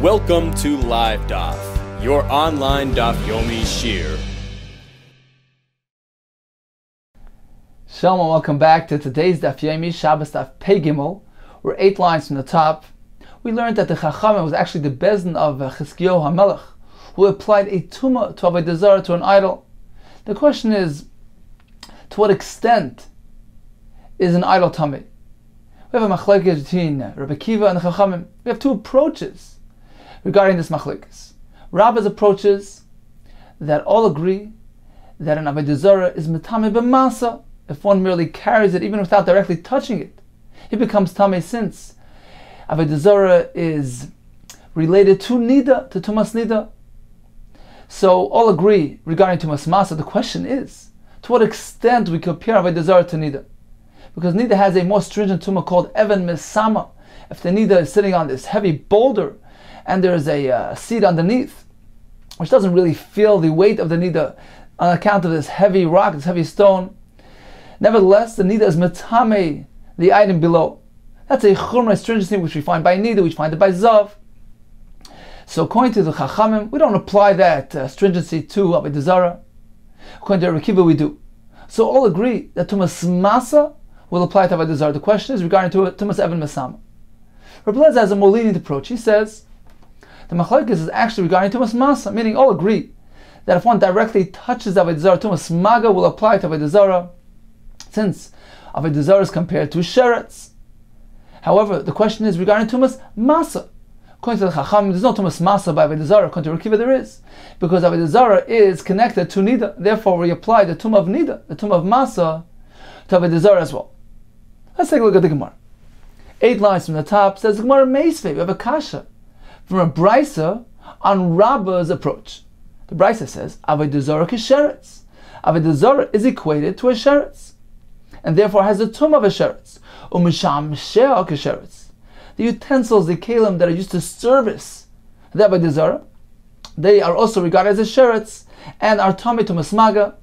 Welcome to Live Daf, your online Daf Yomi Shiur. Shalom and welcome back to today's Daf Yomi Shabbos Daf Pei Gimel. We're 8 lines from the top. We learned that the Chachamim was actually the Bezdin of Chizkiyahu HaMelech, who applied a tumah to Avodah Zarah, to an idol. The question is, to what extent is an idol tamei? We have a machlekes between Rabbi Akiva and the Chachamim. We have two approaches regarding this machlekes. Rabbi's approaches that all agree that an Avodah Zarah is metamei b'masa. If one merely carries it, even without directly touching it, it becomes tamei, since Avodah Zarah is related to nida, to tumas nida. So all agree regarding tumas masa. The question is, to what extent we compare Avodah Zarah to nida? Because nida has a more stringent tumah called even mesama. If the nida is sitting on this heavy boulder and there is a seed underneath, which doesn't really feel the weight of the nida on account of this heavy rock, this heavy stone, nevertheless the nida is metamei, the item below. That's a chumrah stringency which we find by nida, we find it by zav. So according to the Chachamim, we don't apply that stringency to Avodah Zarah. According to Rabbi Akiva, we do. So all agree that tumas masa will apply to Avodah Zarah. The question is regarding to tumas even mesama. Rabbi Lezer has a more lenient approach. He says the machlekes is actually regarding tumas masa, meaning all agree that if one directly touches Avodah Zarah, tumas maga will apply to Avodah Zarah, since Avodah Zarah is compared to sheretz. However, the question is regarding tumas masa. According to the Chacham, there's no tumas masa by Avodah Zarah. According to Rabbi Akiva, there is, because Avodah Zarah is connected to nida. Therefore, we apply the tumah of nida, the tumah of masa, to Avodah Zarah as well. Let's take a look at the Gemara. 8 lines from the top says the Gemara Meisvei. We have a kasha from a brisa on Rabba's approach. The brisa says Avodah Zarah kisheretz. Avodah Zarah is equated to a sheretz, and therefore has the tumah of a sheretz. Umisham she'al kisheretz. The utensils, the kelim that are used to service the Avodah Zarah, they are also regarded as a sheretz and are tamei tumas maga.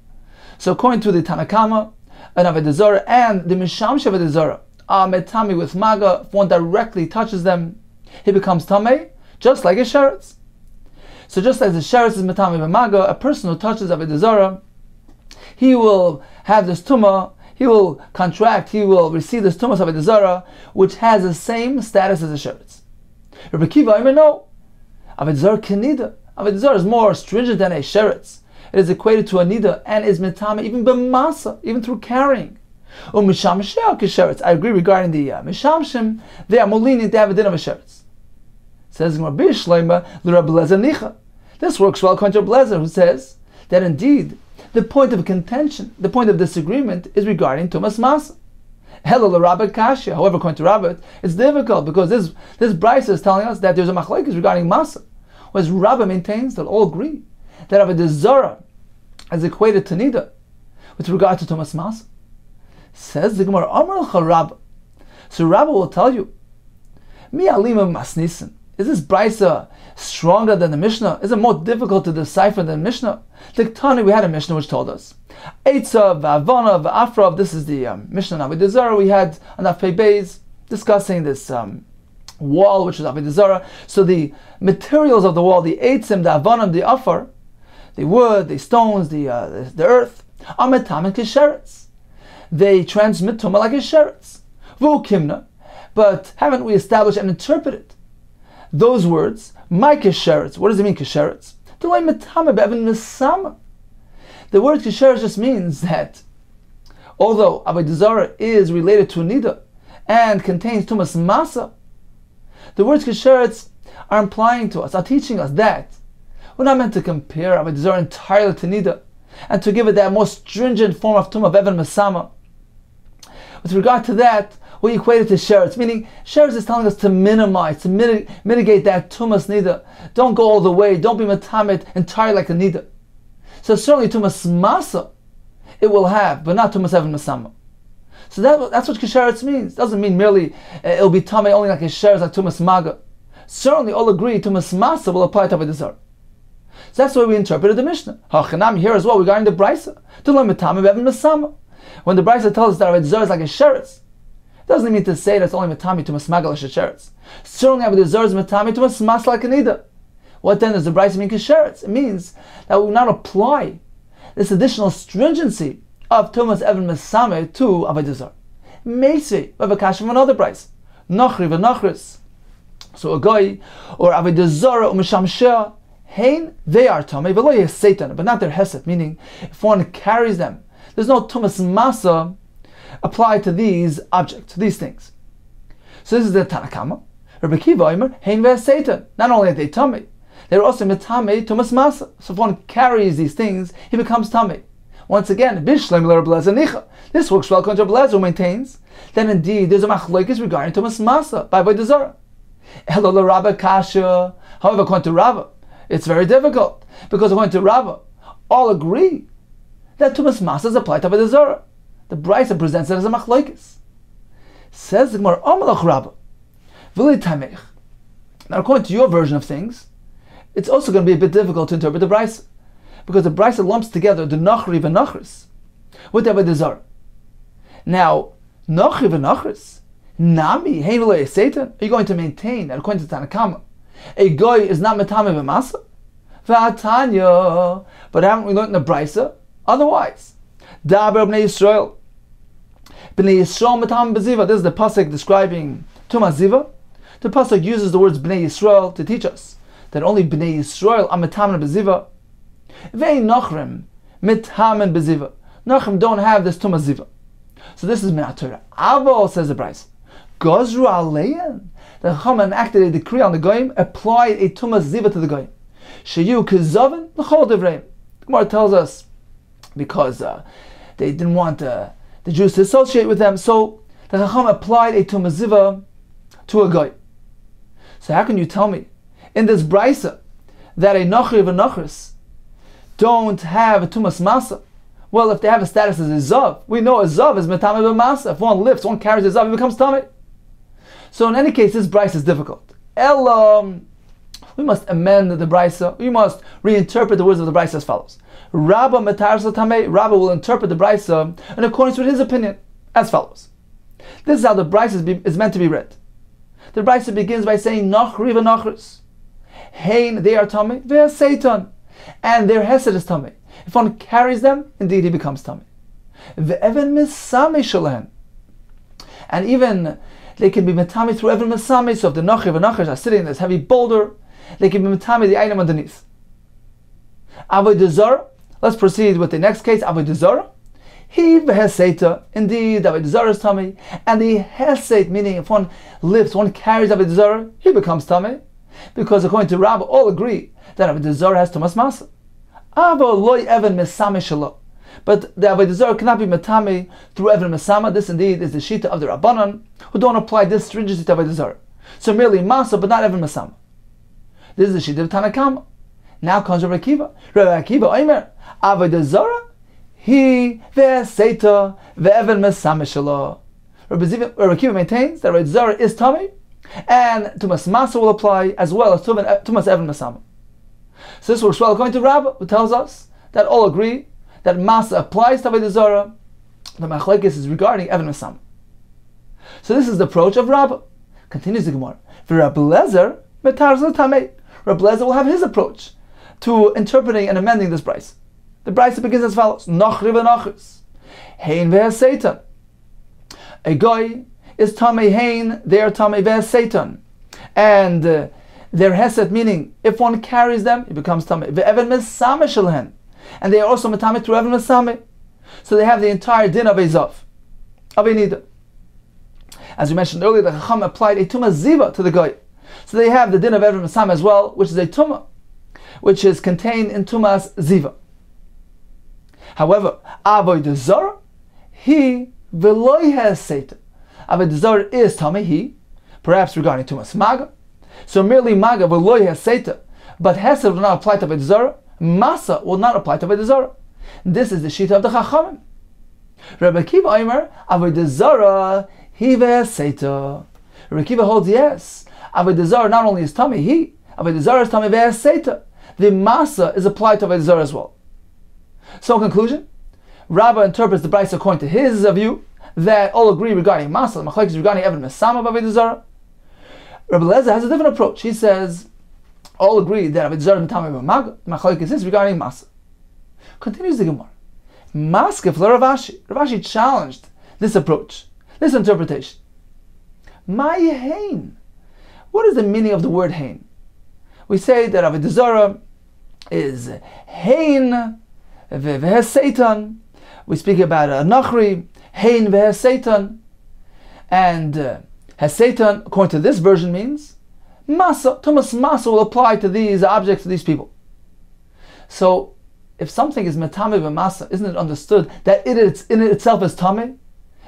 So according to the Tanakama, an Avodah Zarah and the Misham Avodah Zarah are metami with maga. If one directly touches them, he becomes tamei, just like a sheretz. So just as the sheretz is metami with maga, a person who touches Avodah Zarah, he will have this tumah, he will contract, he will receive this tumas of Avodah Zarah, which has the same status as a sheretz. Rabbi Akiva, even no, Avodah Zarah kenida. Avodah Zarah is more stringent than a sheretz. It is equated to a nida and is metame even b'masa, even through carrying. Misham she'al kisheretz. I agree regarding the mishamshim. They are more lenient, they have a din of a sheretz. Says Rabbi Shleima l'Rabbi Lezer nicha. This works well according to Rabbi Lezer, who says that indeed the point of contention, the point of disagreement, is regarding tumas masa. Hello l'Rabbi Kashya. However, according to Rabbi, it's difficult because this brisa is telling us that there's a machlekes regarding masa, whereas Rabbi maintains that all agree that Avodah Zarah is equated to nida with regard to tumas masa. Says the Gemara, Amar l'cha Rabbi. So Rabbi will tell you, Mi alima masnisin. Is this brisa stronger than the Mishnah? Is it more difficult to decipher than the Mishnah? Tiktani, we had a Mishnah which told us Eitza v'avana v'afrav. This is the Mishnah of Avodah Zarah. We had on Daf Pei Beis discussing this wall, which is Avodah Zarah. So the materials of the wall, the eitzim, the avanim, the afar, the wood, the stones, the earth, are metam and kisheretz. They transmit tumah like a sheretz. V'ukimna, but haven't we established and interpreted those words? My kisheretz. What does it mean, kisheretz? The word kisheretz just means that although Avodah Zarah is related to nida and contains tumas masa, the words kisheretz are implying to us, are teaching us that we're not meant to compare Avodah Zarah entirely to nida and to give it that more stringent form of tumah of even mesama. With regard to that, we equate it to sheretz, meaning sheretz is telling us to minimize, to mitigate that tumas nida. Don't go all the way, don't be metamet entirely like a nida. So certainly tumas masa it will have, but not tumas even mesama. So that's what kisheretz means. It doesn't mean merely it'll be tamei only like a sheretz, like tumas maga. Certainly all agree tumas masa will apply to Avodah Zarah. So that's why we interpreted the Mishnah. Hachanam here as well regarding the brisa. To learn metame even mesama. When the brisa tells us that Avodah Zarah is like a sheretz, Doesn't mean to say that's only Matami to Masmagal Sheretz. Certainly Avodah Zarah is Matami to Masmas like Anida. What then does the Brisa mean Kesheretz? It means that we will not apply this additional stringency of Tumas Even Mesame to Avodah Zarah. Meisi, we have a kasha from another Brisa. Nachri v'nachris. So a guy or Avodah Zarah u'mishamsheh hein, they are Tamei v'lo yeh Satan, but not their Hesed, meaning if one carries them, there's no Tumas Masa applied to these objects, these things. So this is the Tanakama. Rabbi Kiva Omer, hein v'eh Satan. Not only are they Tamei, they're also Mitame Tumas Masa. So if one carries these things, he becomes Tamei. Once again, this works well according to Rabbi who maintains that indeed there's a machlokes regarding Tumas Masa by Avodah Zarah. Hello, Rabba Kasha. However, according to Rabba, it's very difficult because according to Rabba, all agree that Tumas Masa is applied to Avodah Zarah. The Brisa presents it as a machlokes. Says the Gemara, Amalach Rabba, V'li Tamech. Now, according to your version of things, it's also going to be a bit difficult to interpret the Brisa, because the Brisa lumps together the Nachri v'Nachris with the Avodah Zarah. Now, Nachri v'Nachris, Nami, hein v'lo yeh Satan, are you going to maintain that according to Tanakama, a goy is not Matame v'Masa? V'atanya, but haven't we learned in the Brisa otherwise? Daber b'nei Yisrael, b'nei Yisrael Matame b'ziva. This is the pasuk describing Tumas Ziva. The pasuk uses the words b'nei Yisrael to teach us that only b'nei Yisrael are Matame b'ziva. Ve'in Nachrim Mitamen b'ziva. Nachrim don't have this Tumas Ziva. So this is Minat Torah. Avo, says the Brisa, Gozru Aleyan. The Chacham enacted a decree on the Goyim, applied a Tumas Ziva to the Goyim. Sheyu Kezaven L'chol Devreim. The Gemara tells us because they didn't want the Jews to associate with them, so the Chacham applied a Tumas Ziva to a Goy. So how can you tell me in this Brisa that a Nachri v'Nachris don't have a Tumas Masa? Well, if they have a status as a Zav, we know a Zav is Metame b'Masa. If one lifts, one carries a Zav, he becomes Tamei. So in any case, this Brisa is difficult. We must amend the Brisa. We must reinterpret the words of the Brisa as follows. Rabba Metarsa Tamei. Rabba will interpret the Brisa in accordance with his opinion as follows. This is how the Brisa is meant to be read. The Brisa begins by saying Nachri v'Nachris. Hein, they are Tamei. Ve'eh Satan. And their Hesed is Tamei. If one carries them, indeed he becomes Tamei. Ve'even Mesame Shalahen. And even they can be Metame through Even Mesame. So if the Nachri v'Nachris are sitting in this heavy boulder, they can be Metame the item underneath. Avodah Zarah. Let's proceed with the next case. Avodah Zarah. He v'Heseta. Indeed, Avodah Zarah is Tamei. And the Hesed, meaning if one lifts, one carries Avodah Zarah, he becomes Tamei. Because according to Rabba, all agree that Avodah Zarah has Tumas Masa. Avo loy Even Mesame Shelo. But the Avodah Zarah cannot be Metame through Even Mesama. This indeed is the Shita of the Rabbanan, who don't apply this stringency to Avodah Zarah. So merely Masa, but not Even Mesama. This is the Shita of Tanakama. Now comes Rabbi Akiva. Rabbi Akiva Omer, Avodah Zarah, he ve'seita ve'even Mesame Shelo. Rabbi Akiva maintains that Avodah Zarah is Tamei, and Tumas Masa will apply as well as Tumas Even Mesama. So this works well according to Rabba, who tells us that all agree that Masa applies to Avodah Zarah. The machlokes is regarding Even Mesama. So this is the approach of Rabba. Continues the Gemara. Rabbi Lezer metarzel tamei. Rabbi Lezer will have his approach to interpreting and amending this Brisa. The Brisa begins as follows: Nachri v'Nachris, hein ve'eh Satan. A goy is tamei hein, they are tamei ve'eh Satan, and their hesed, meaning if one carries them, it becomes tamei. Ve'even mesame shelhen, and they are also metame through even mesame. So they have the entire din of a zav, of a nida. As we mentioned earlier, the Chacham applied a Tumas Ziva to the goy. So they have the din of even mesame as well, which is a Tumah, which is contained in Tumas Ziva. However, Avodah Zarah, he v'lo yeh Satan. Avodah Zarah is tamei, he, perhaps regarding Tumas Maga. So merely Maga v'lo yeh Satan, but Hesed will not apply to Avodah Zarah. Masa will not apply to Avodah Zarah. This is the Shita of the Chachamim. Rabbi Akiva Omer, Avodah Zarah, he ve'eh Satan. Rabbi Akiva holds yes. Avodah Zarah not only is tamei, he, Avodah Zarah is tamei ve'eh Satan. The Masa is applied to Avodah Zarah as well. So in conclusion, Rabbah interprets the Brisa according to his view that all agree regarding Masa, the Machlokes regarding Eved Mesama of Avodah Zarah. Rabbi Eliezer has a different approach. He says, all agree that Avodah Zarah Mitame B'Maga. The Machlokes is regarding Masa. Continues the Gemara. Maskef Rav Ashi. Rav Ashi challenged this approach, this interpretation. My Hain. What is the meaning of the word Hain? We say that Avodah Zarah is Hain v'hes Satan. We speak about a Nachri, Hain v'hes Satan. And hes Satan, according to this version, means Masa. Tumas Masa will apply to these objects, to these people. So, if something is Metame v'Masa, isn't it understood that it in itself is Tame?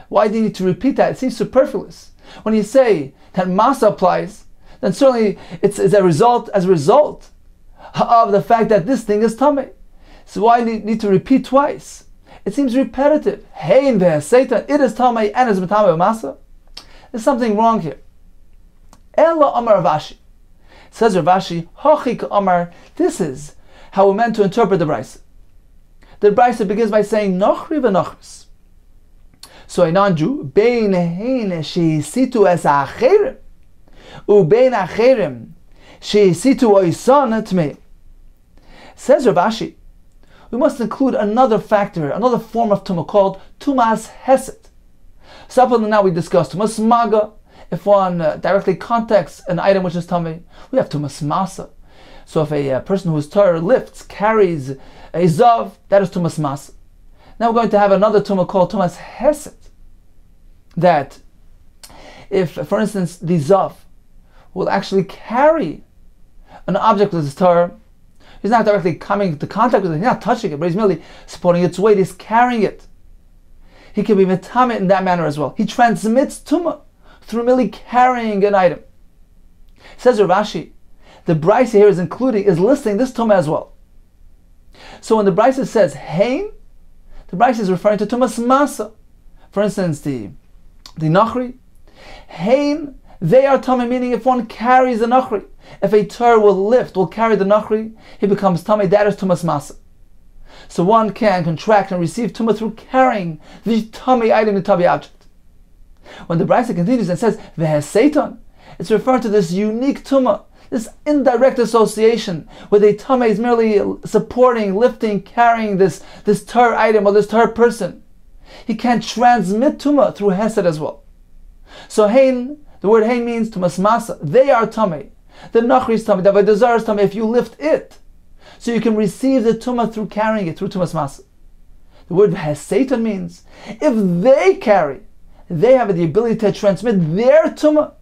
Why do you need to repeat that? It seems superfluous. When you say that Masa applies, then certainly it's as a result of the fact that this thing is Tame. So why do you need to repeat twice? It seems repetitive. Hein v'hes Satan, it is Tame and is Metame v'Masa. There's something wrong here. Ella Amar Rav Ashi. Says Rav Ashi, Hachik Amar, this is how we're meant to interpret the Brisa. The Brisa begins by saying, Nochri v'nochris. So a non-Jew, Bein hein she'isitu es ha'acherim, u'bein ha'acherim she'isitu oisan tmei. Says Rav Ashi, we must include another factor, another form of tumah called tumas hesed. So up until now we discussed tumas maga. If one directly contacts an item which is tummy, we have tumas masa. So if a person who is Torah lifts, carries a zav, that is tumas masa. Now we're going to have another tumah called tumas hesed. That if, for instance, the zav will actually carry an object with his Torah, he's not directly coming into contact with it, he's not touching it, but he's merely supporting its weight, he's carrying it. He can be metamit in that manner as well. He transmits tumah through merely carrying an item. Says Rav Ashi, the Brisa here is listing this tumah as well. So when the Brisa says hein, the Brisa is referring to tumas masa. For instance, the nachri, hein, they are tumah, meaning if one carries the nachri, if a Torah will carry the nachri, he becomes tumah, that is tumas masa. So one can contract and receive tumah through carrying the tummy item, the tummy object. When the Brisa continues and says v'hes Satan, it's referring to this unique tumah, this indirect association where the tumah is merely supporting, lifting, carrying this Torah item or this Torah person. He can transmit tumah through hesed as well. So hein, the word hein means tumas masa. They are tumah. The nachri is tumah. The avodah zarah is tumah if you lift it. So you can receive the tumah through carrying it, through tumas masa. The word v'hes Satan means if they carry, they have the ability to transmit their tumah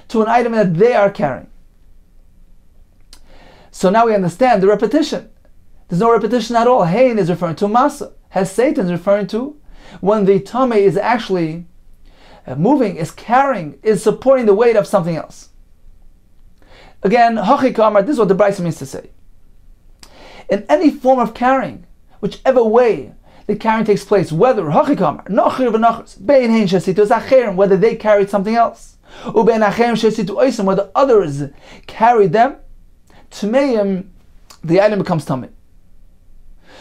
to an item that they are carrying. So now we understand the repetition. There's no repetition at all. Hein is referring to masa. V'hes Satan is referring to when the tumah is actually moving, is carrying, is supporting the weight of something else. Again, hachik amar, this is what the Brisa means to say. In any form of carrying, whichever way the carrying takes place, whether hachik amar, nachir v'nachos, bein hein shesitu zacherim, whether they carried something else, ubein acherim shesitu oisim, whether others carried them, tmeim, the item becomes tamei.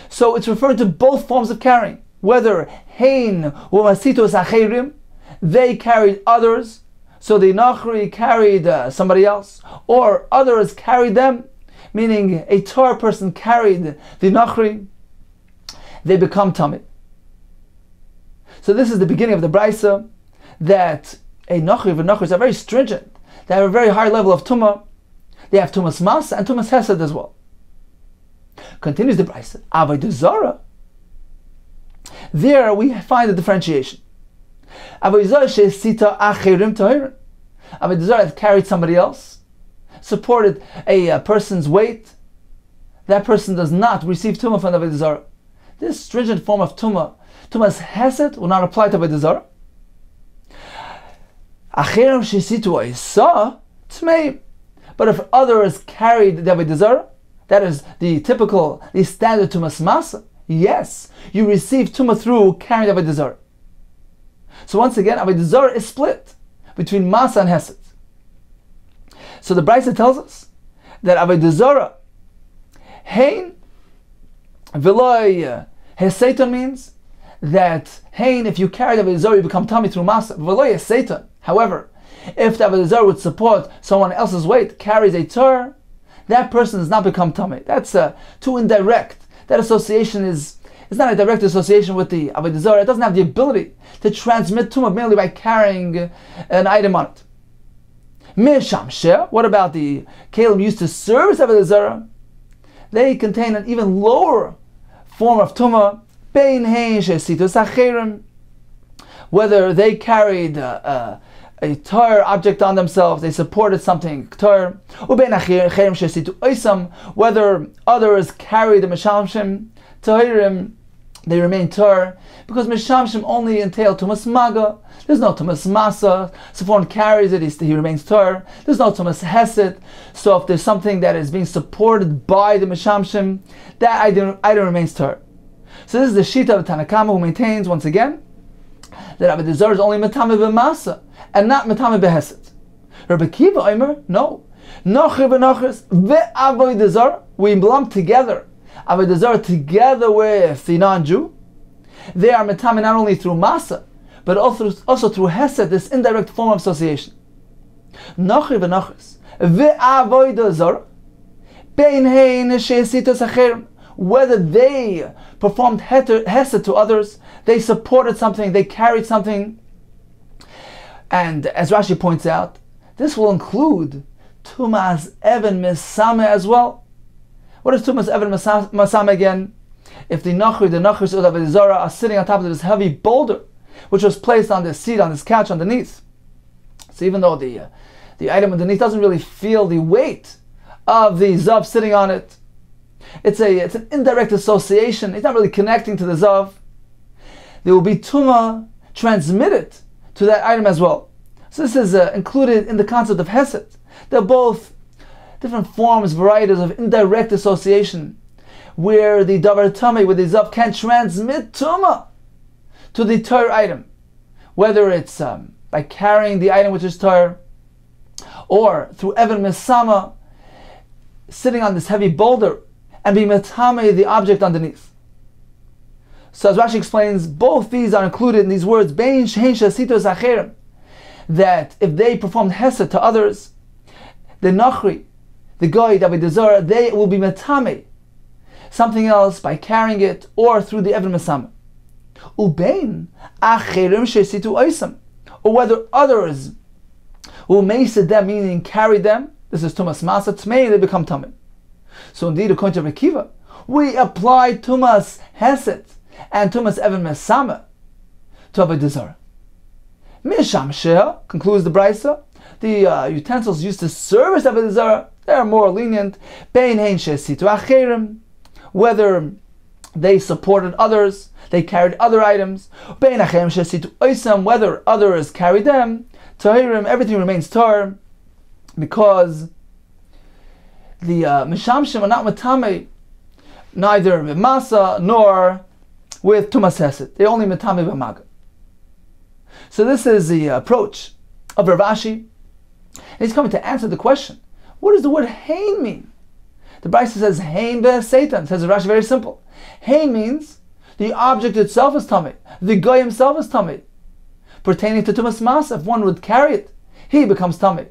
So it's referring to both forms of carrying, whether hein u'masitu zacherim, they carried others, so the nachri carried somebody else, or others carried them, meaning a Torah person carried the nachri, they become tamei. So this is the beginning of the Brisa, that a nachri and nachris are very stringent. They have a very high level of tumah. They have tumas masa and tumas hesed as well. Continues the Brisa. Avodah zarah. There we find the differentiation. Avodah zarah she'sita acherim tohirim. Avodah zarah that carried somebody else, supported a person's weight, that person does not receive tumah from the avodah zarah. This stringent form of tumah, tumas hesed, will not apply to avodah zarah. Acherim she'situ isa tmei. But if others carried the avodah zarah, that is the standard tumas masa, yes, you receive tumah through carrying the avodah zarah. So once again, avodah zarah is split between masa and hesed. So the Brisa tells us that avodah zarah, hein v'loi hes Satan, means that hein, if you carry the Avodah Zarah, you become tummy through masa. V'lo Satan. However, if the Avodah Zarah would support someone else's weight, carries a tur, that person does not become tummy. That's too indirect. That association is not a direct association with the Avodah Zarah. It doesn't have the ability to transmit tumah merely by carrying an item on it. What about the kelim used to service Avodah Zarah? They contain an even lower form of tumah. Whether they carried a tar object on themselves, they supported something tar. Whether others carried the mishamshim tahirim, they remain tar, because mishamshim only entail tumas maga. There's no tumas masa. So if one carries it, he remains tar. There's no tumas hesed. So if there's something that is being supported by the mishamshim, that item remains tar. So this is the shita of Tanakama, who maintains once again that Avodah Zarah is only matame b'masa and not matame b'hesed. Rabbi Kiva Omer, no. Nocher v'nochers ve'avodah zarah, we belong together. Avodah Zarah together with the non-Jew, they are matame not only through masa, but also through hesed, this indirect form of association. Nocher v'nochers ve'avodah zarah, bein hein she'esitos acherim, whether they performed hesed to others, they supported something, they carried something. And as Rashi points out, this will include tumas even mesame as well. What is tumas even mesame again? If the nachris of the Avodah Zarah are sitting on top of this heavy boulder, which was placed on this seat, on this couch underneath, so even though the item underneath doesn't really feel the weight of the zav sitting on it, it's an indirect association. It's not really connecting to the zav. There will be tumah transmitted to that item as well. So this is included in the concept of hesed. They're both different forms, varieties of indirect association, where the davar tamei, where the zav can transmit tumah to the tar item, whether it's by carrying the item which is tar, or through even mesama, sitting on this heavy boulder and being matame the object underneath. So as Rashi explains, both these are included in these words, bein shein shasitos acherim, that if they performed hesed to others, the nachri, the goy, the Avodah Zarah, they will be matame something else by carrying it or through the even mesama. Ubein acherim shesitu oisam, or whether others who mesed them, meaning carried them, this is tumas masa tmei, they become tamim. So indeed, according to Rabbi Kiva, we apply tumas hesed and tumas even mesama to Avodah Zarah. Misham sheh, concludes the Brisa, the utensils used to service Avodah Zarah, they are more lenient. Bein hein shesitu acherim, whether they supported others, they carried other items. Bein acherim shesitu oisam, whether others carried them. Tahirim, everything remains tar, because the mishamshim are not matame, neither with masa nor with tumas hesed. They only matame b'maga. So this is the approach of Rav Ashi. And he's coming to answer the question: what does the word hein mean? The Brisa says hein ve'seitan. Says Rav Ashi, very simple. Hein means the object itself is tummy, the guy himself is tummy. Pertaining to tumas masa, if one would carry it, he becomes tummy.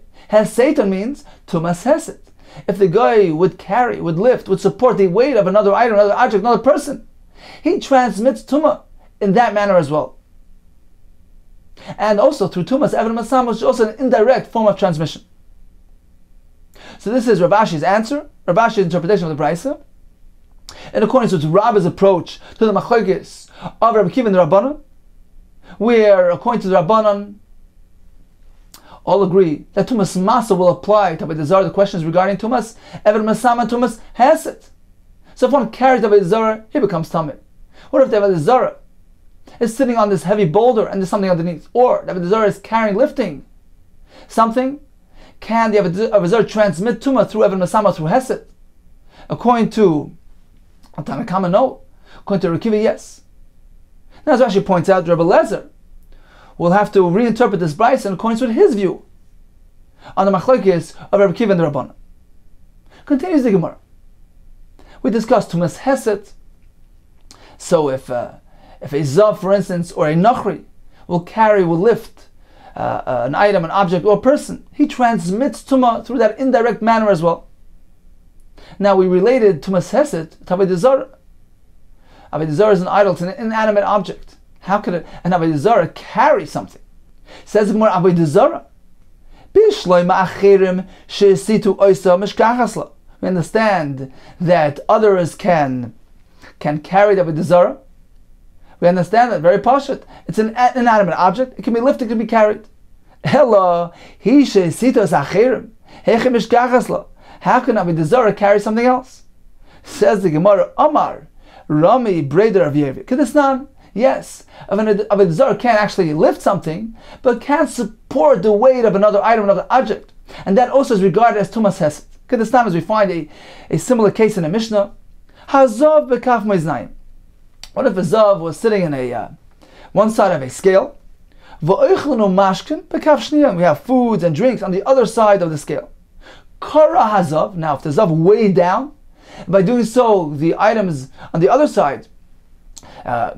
Satan means tumas hesed. If the guy would carry, would lift, would support the weight of another item, another object, another person, he transmits tumah in that manner as well. And also through tumas even masam, which is also an indirect form of transmission. So this is Rav Ashi's answer, Rav Ashi's interpretation of the Brisa, in accordance with Rabbi's approach to the machlokes of Rabbi Kiva and the Rabbanon, where according to the Rabbanon, all agree that tumas masa will apply to Avodah Zarah. The question is regarding tumas even masama, tumas hesed. So if one carries Avodah Zarah, he becomes tamei. What if the Avodah Zarah is sitting on this heavy boulder and there's something underneath, or the Avodah Zarah is carrying, lifting something? Can the Avodah Zarah transmit tumah through even masama, through hesed? According to Tanakama, no. According to Rekiva, yes. Now, as Rashi points out, Rebbe Lezer will have to reinterpret this Brisa in accordance with his view on the machlokes of Rabbi Kiva and the Rabbanan. Continues the Gemara. We discussed tumas hesed. So if If a zav, for instance, or a nachri will lift an item, an object, or a person, he transmits tumah through that indirect manner as well. Now we related tumas hesed to avodah zarah. Avodah zarah is an idol, it's an inanimate object. How could an avodah zarah carry something? Says more avodah zarah. We understand that others can carry the avodah zarah. We understand that very pashut. It's an inanimate object. It can be lifted, it can be carried. Hello, how can avodah zarah carry something else? Says the Gemara, Amar Rami Breder of Yevi. Kedisnan. Yes, avodah zarah can't actually lift something, but can support the weight of another item, another object, and that also is regarded as tumas hesed. Kedisnan, as we find a similar case in a Mishnah. Hazav bekaf moiznayim. What if a zav was sitting in one side of a scale? We have foods and drinks on the other side of the scale. Kara hazav. Now, if the zav weighed down, by doing so, the items on the other side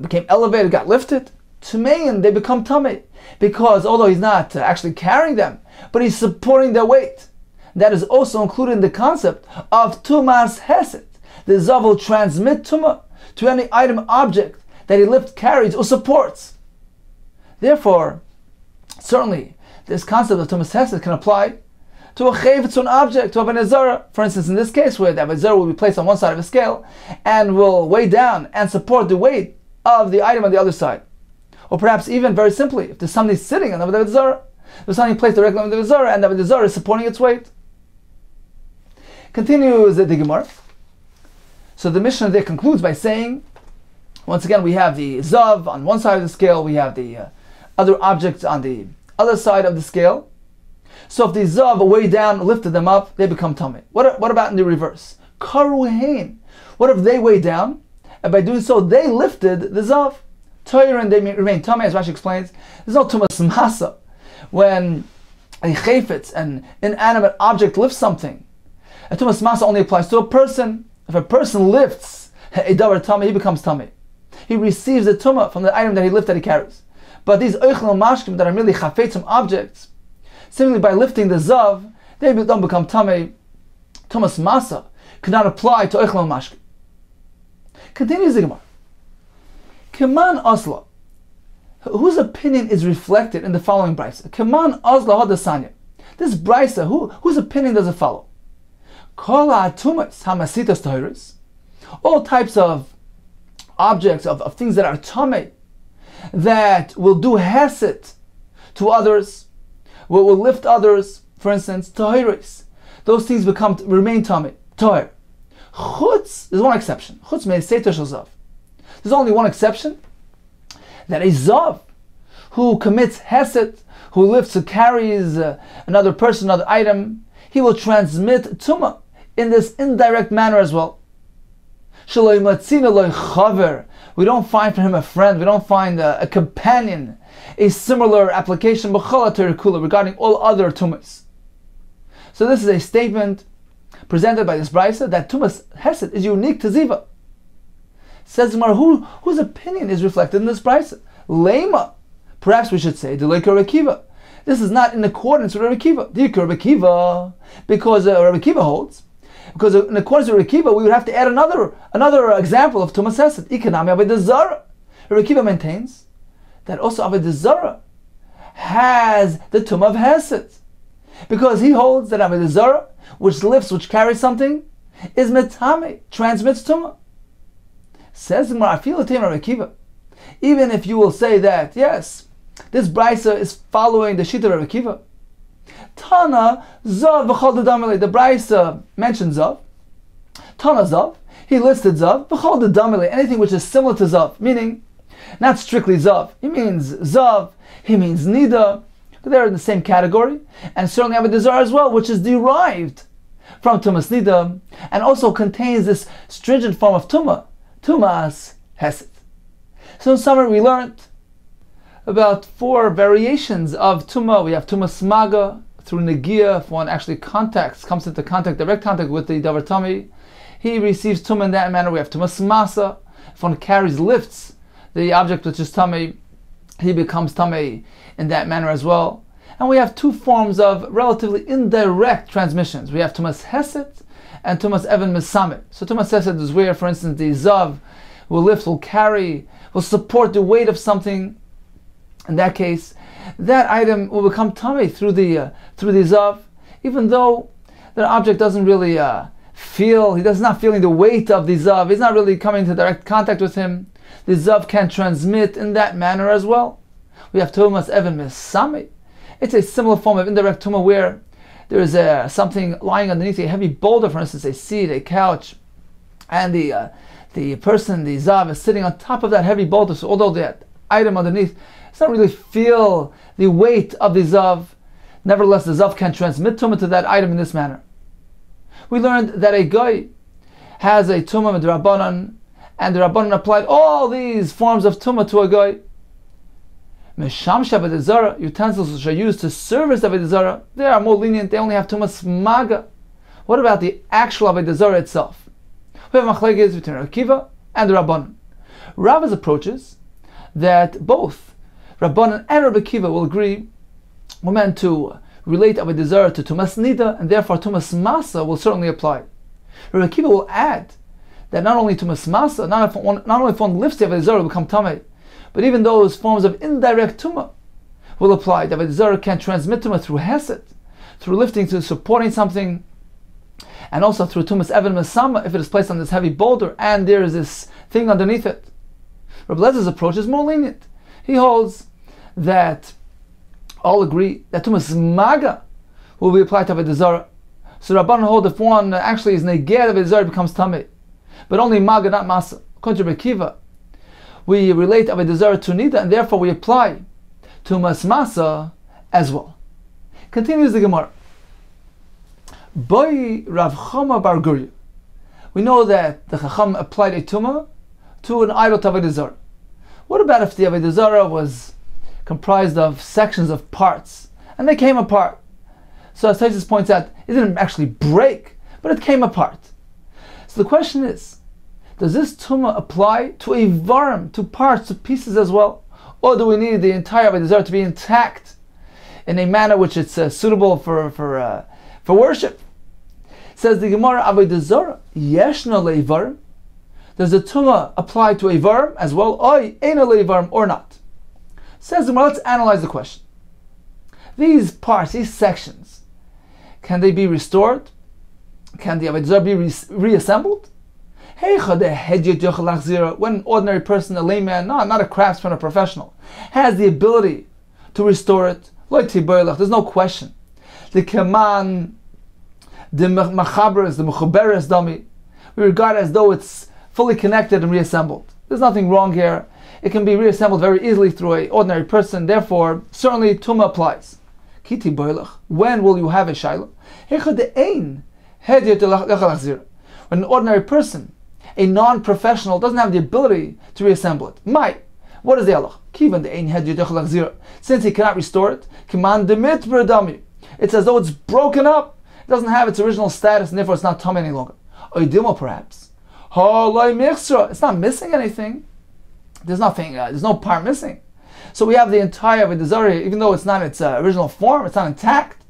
became elevated, got lifted. Tumein, they become tamei, because although he's not actually carrying them, but he's supporting their weight. That is also included in the concept of tumas hesed. The zav will transmit tumah to any item, object that he lifts, carries, or supports. Therefore, certainly, this concept of tumas hesed can apply to a chayv, to an object, to a avodah zarah. For instance, in this case, where the avodah zarah will be placed on one side of a scale and will weigh down and support the weight of the item on the other side. Or perhaps even very simply, if there's somebody sitting on the avodah zarah, there's something placed directly on the avodah zarah, and the avodah zarah is supporting its weight. Continues the Gemara. So the Mishnah there concludes by saying, once again, we have the zav on one side of the scale, we have the other objects on the other side of the scale. So if the zav weigh down, lifted them up, they become tamei. What about in the reverse? Karu hein. What if they weigh down, and by doing so, they lifted the zav? Toyer, and they remain tamei, as Rashi explains. There's no tumas masa. When a chayfetz, an inanimate object, lifts something, a tumas masa only applies to a person. If a person lifts a davar tamei, he becomes tamei. He receives the tumah from the item that he lifted, that he carries. But these oichel mashkim that are merely chafetzim objects, simply by lifting the zav, they don't become tamei. Tumas masa cannot apply to oichel mashkim. Continues the Gemara. Keman asla. Whose opinion is reflected in the following brisa? Keman asla hadasanya. This brisa, whose opinion does it follow? All types of objects, of things that are tamei, that will do hesed to others, will lift others, for instance, tahiris. Those things remain tamei, tahir. Chutz, there's one exception. Chutz me'seiter shel zav. There's only one exception, that a zav who commits hesed, who lifts, who carries another person, another item, he will transmit tumah in this indirect manner as well. We don't find for him a friend, we don't find a companion, a similar application regarding all other tumas. So this is a statement presented by this brisa that tumas hesed is unique to ziva. Says Gemara, whose opinion is reflected in this brisa? Lema. Perhaps we should say Deleka Rekiva. This is not in accordance with Rabbi Akiva. Rabbi Akiva, because Rabbi Akiva holds, because in accordance with Rabbi Akiva, we would have to add another example of tumas hesed. Ikanami avodah zarah. Rabbi Akiva maintains that also avodah zarah has the tumah of hesed, because he holds that avodah zarah, which lifts, which carries something, is metame, transmits tumah. Says the Gemara, Rabbi Akiva, even if you will say that yes, this brisa is following the shita of Rabbi Akiva. Tana zav v'chol d'damele. The brisa mentions zav. Tana zav. He listed zav v'chol d'damele. Anything which is similar to zav, meaning not strictly zav. He means zav. He means nida. They're in the same category, and certainly avodah zarah as well, which is derived from tumas nida, and also contains this stringent form of tumas hesed. So in summary, we learned about 4 variations of tumah. We have tumas maga, through negia, if one actually comes into direct contact with the davar tamei, he receives tumah in that manner. We have tumas masa, if one lifts the object which is tamei, he becomes tamei in that manner as well. And we have two forms of relatively indirect transmissions. We have tumas hesed and tumas even mesamet. So tumas hesed is where, for instance, the zav will lift, will carry, will support the weight of something. In that case, that item will become tamei through the zav, even though the object doesn't really feel, he does not feeling the weight of the zav. He's not really coming into direct contact with him. The zav can transmit in that manner as well. We have tumas even mesamet. It's a similar form of indirect tumah where there is something lying underneath a heavy boulder, for instance, a seat, a couch, and the person, the zav, is sitting on top of that heavy boulder. So although that item underneath does not really feel the weight of the zav, nevertheless the zav can transmit tumah to that item in this manner. We learned that a guy has a tumah with Rabbanan, and the Rabbanan applied all these forms of tumah to a guy. Utensils which are used to service Avodah Zarah, they are more lenient, they only have tumas maga. What about the actual Avodah Zarah itself? We have machlekes between Akiva and the Rabbanan. Rava's approaches that both Rabbanan and Rabbi Akiva will agree we're meant to relate Avodah Zarah to tumas nida, and therefore tumas masa will certainly apply. Rabbi Akiva will add that not only tumas masa, not only if one lifts the Avodah Zarah will become tamei, but even those forms of indirect tumah will apply. The Avodah Zarah can transmit tumah through hesed, through lifting, through supporting something, and also through tumas even mesama if it is placed on this heavy boulder and there is this thing underneath it. Rabbi Lezer's approach is more lenient. He holds that all agree that tumas maga will be applied to Avodah Zarah. So Rabbanan hold if one actually is neged Avodah Zarah, it becomes tamei, but only maga, not masa. According to Rabbi Akiva, we relate Avodah Zarah to nida, and therefore we apply tumas masa as well. Continues the Gemara. Boy Rav Chama bar Gurya. We know that the Chacham applied a tumah to an idol to Avodah Zarah. What about if the Avodah Zarah was comprised of sections of parts, and they came apart? So as Taisus points out, it didn't actually break, but it came apart. So the question is, does this tumah apply to a varm, to parts, to pieces as well? Or do we need the entire Avodah Zarah to be intact in a manner which is suitable for worship? Says the Gemara, Avodah Zarah, yeshna leivarm. Does the tumah apply to a varm as well? Oy, eina leivarm, or not? Says the Gemara, let's analyze the question. These parts, these sections, can they be restored? Can the Avodah Zarah be reassembled? When an ordinary person, a layman, not a craftsman or professional, has the ability to restore it, there's no question. The keman, the machaberes, the mechuberes dami, we regard as though it's fully connected and reassembled. There's nothing wrong here. It can be reassembled very easily through an ordinary person. Therefore, certainly tumah applies. Kiti boilach. When will you have a shayla? When an ordinary person, a non-professional, doesn't have the ability to reassemble it. What is the halach? Since he cannot restore it, it's as though it's broken up. It doesn't have its original status, and therefore it's not tummy any longer. Perhaps. It's not missing anything. There's nothing. There's no part missing. So we have the entire Avodah Zarah, even though it's not its original form, it's not intact.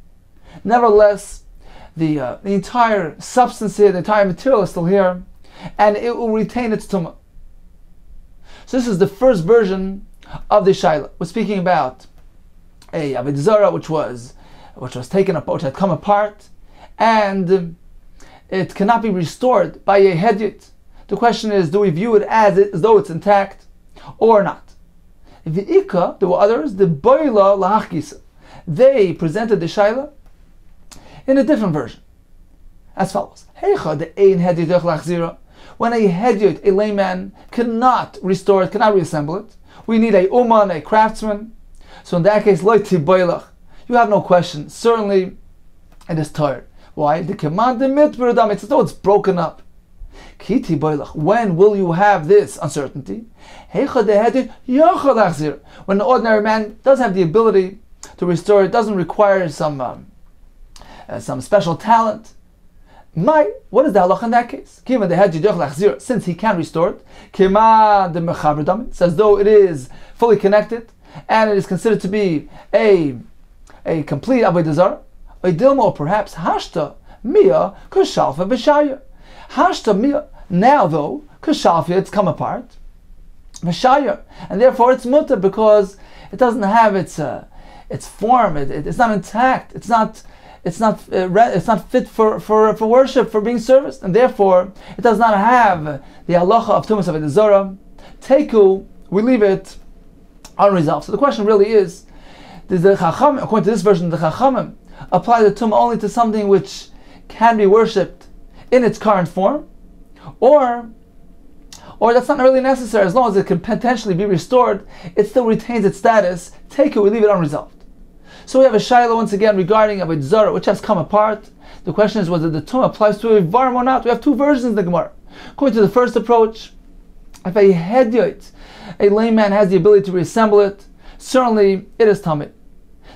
Nevertheless, the entire substance here, the entire material is still here, and it will retain its tumah. So this is the first version of the Shaila. We're speaking about a Avodah Zarah which was taken apart, which had come apart, and it cannot be restored by a hedyot. The question is, do we view it as though it's intact or not? V'ika, there were others, the boila lahachkisa. They presented the Shaila in a different version, as follows: Heicha the ein hedyot lachzira. When a hedyot, a layman, cannot restore it, cannot reassemble it, we need a uman, a craftsman. So in that case, loiti boilach, you have no question. Certainly, it is tired. Why? The command the mitberdam. It's as though it's broken up. Kiti boilach. When will you have this uncertainty? Heicha the hedyot yachal lachzira. When an ordinary man does have the ability to restore it, doesn't require some special talent. What is the halacha in that case? Since he can restore it, it's as though it is fully connected and it is considered to be a complete avodah zarah. Or perhaps hashta mia kushalfa b'shaya. Hashta mia, now though kushalfa, it's come apart b'shaya, and therefore it's mutter because it doesn't have its form. It's not intact. It's not fit for worship, for being serviced, and therefore it does not have the halacha of tumas avodah zarah. Teku, we leave it unresolved. So the question really is, does the chacham, according to this version, the chachamim apply the tumah only to something which can be worshipped in its current form, or that's not really necessary? As long as it can potentially be restored, it still retains its status. Take it, we leave it unresolved. So we have a shayla once again regarding avodah zarah, which has come apart. The question is whether the tumah applies to a varm or not. We have two versions in the Gemara. According to the first approach, if a hedyot, a layman, has the ability to reassemble it, certainly it is tamid.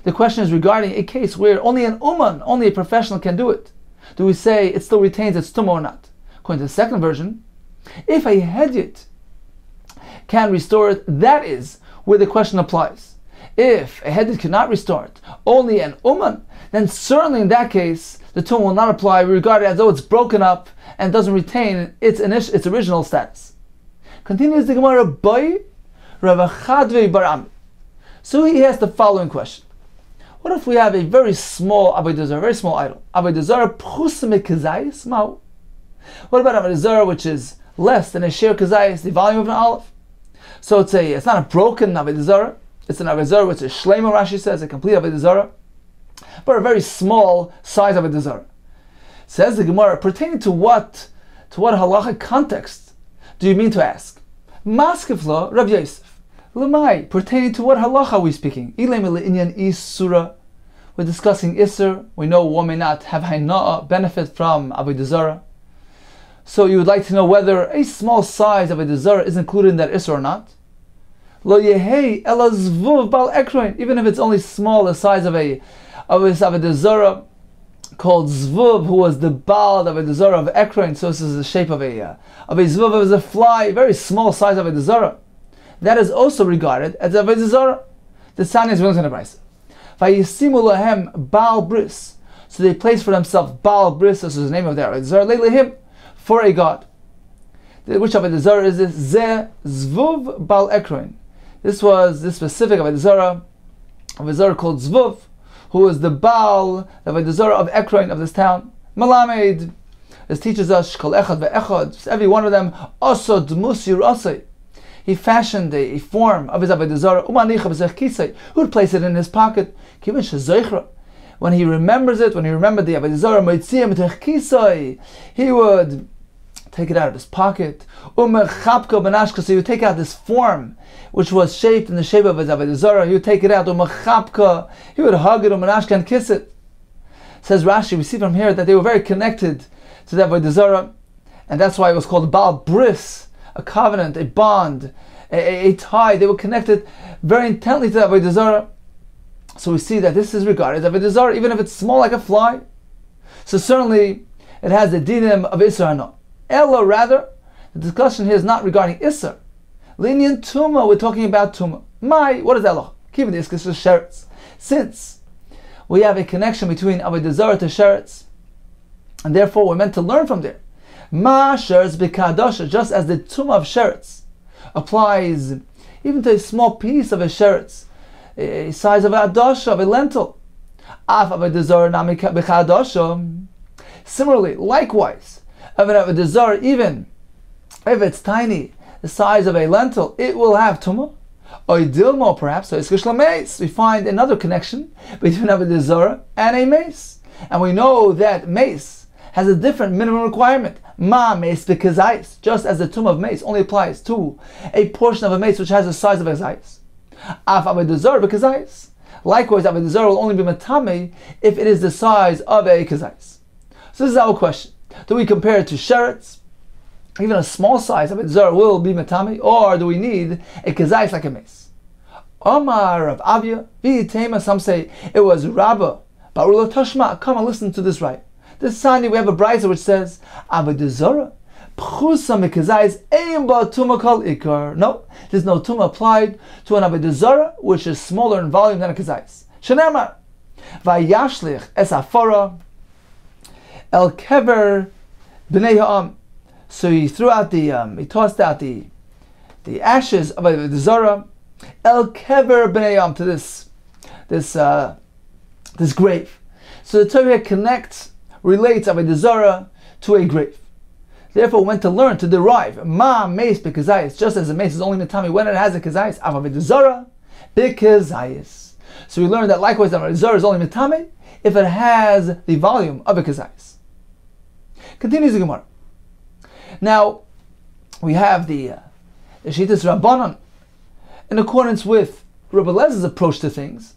The question is regarding a case where only an uman, only a professional can do it. Do we say it still retains its tumah or not? According to the second version, if a hedyot can restore it, that is where the question applies. If a hedyot cannot restore it, only an uman, then certainly in that case the tumah will not apply. We regard it as though it's broken up and doesn't retain its original status. Continues the Gemara, Bai Rav Chadvei Barami. So he has the following question. What if we have a very small avodah zarah, very small idol? Avodah zarah pchusa mekazayis ma'u. What about avodah zarah which is less than a sheer kazayis, the volume of an olive? So it's not a broken avodah zarah. It's an avodah zarah which is shleima, Rashi says, a complete avodah zarah, but a very small size avodah zarah. Says the Gemara, pertaining to what halachic context do you mean to ask? Maskefla Rav Yosef. Lamai, pertaining to what halacha are we speaking? We're discussing Isser. We know one may not have haina'ah, benefit from avodah zarah. So you would like to know whether a small size of avodah zarah is included in that Isser or not. Lo yehei ela zvuv bal ekroin, even if it's only small, the size of a avodah zarah called zvuv, who was the baal of avodah zarah of ekroin. So this is the shape of a zvuv, as a fly, very small size of avodah zarah. That is also regarded as avodah zarah. The Tanya is willing to embrace. Vayisimu lahem baal bris. So they place for themselves baal bris. This is the name of their avodah zarah. Leilahim, for a god. Which avodah zarah is this? Ze zvuv baal ekroin. This was this specific avodah zarah called zvuv, who was the baal, the avodah zarah of ekroin, of this town. Malamed. This teaches us shkol echad ve'echad. Every one of them also dmus yirasei. He fashioned a form of his avodah zarah. Who would place it in his pocket? When he remembers it, when he remembered the avodah zarah, he would take it out of his pocket. So he would take out this form, which was shaped in the shape of his avodah zarah. He would take it out. He would hug it and kiss it. Says Rashi, we see from here that they were very connected to the avodah zarah, and that's why it was called Baal Bris. A covenant, a bond, a tie. They were connected very intently to the avodah zarah. So we see that this is regarded as avodah zarah, even if it's small like a fly. So certainly it has the dinim of Isser Hano. Ella, rather, the discussion here is not regarding Isser. Lenient Tumah, we're talking about Tumah. What is Ella? Keep this because it's sheretz. Since we have a connection between avodah zarah to sheretz, and therefore we're meant to learn from there. Ma sheretz b'kadosha, just as the tumah of sheretz applies even to a small piece of a sheretz, a size of a adosha, of a lentil. Af avodah zarah nami b'kadosha. Similarly, likewise, avodah zarah, even if it's tiny, the size of a lentil, it will have tumah. Or dilmo, perhaps, so it's mace. We find another connection between avodah zarah and a mace, and we know that mace has a different minimum requirement. Ma mace b'kazayis, just as the tumah of mace only applies to a portion of a mace which has the size of a zayis. Af avodah zarah b'kazayis. Likewise, avodah zarah will only be matame if it is the size of a kazayis. So this is our question: do we compare it to sheretz? Even a small size of avodah zarah will be matame, or do we need a kazayis like a mace? Omar of Avia v'itema. Some say it was Rabbah, but Tashma. Come and listen to this right. This Sunday we have a brisa which says, Avodah Zarah, Pchusa mikazayis ein ba tuma kol ikar. No, there's no tuma applied to an Avodah Zarah which is smaller in volume than a kazayis. Shenemar, vayashlich es afara el kever b'nei ha'am. So he threw out he tossed out the ashes of Avodah Zarah el kever b'nei ha'am, to this grave. So the Torah relates Avodah Zarah to a grave. Therefore, we went to learn, to derive ma meis b'kazayis, just as a mace is only mitami when it has a kazayis, Avodah Zarah b'kazayis. So we learned that likewise Avodah Zarah is only mitami if it has the volume of a kazayis. Continues the Gemara. Now we have the Shittas Rabbanan, in accordance with Rebbe Lez's approach to things,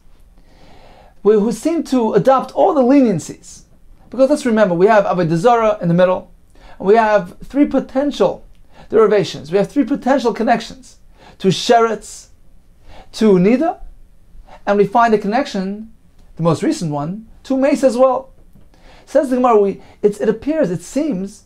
who seem to adopt all the leniencies. Because let's remember, we have Avodah Zarah in the middle, and we have three potential derivations. We have three potential connections to sheretz, to nida, and we find a connection, the most recent one, to mace as well. Says the Gemara, it seems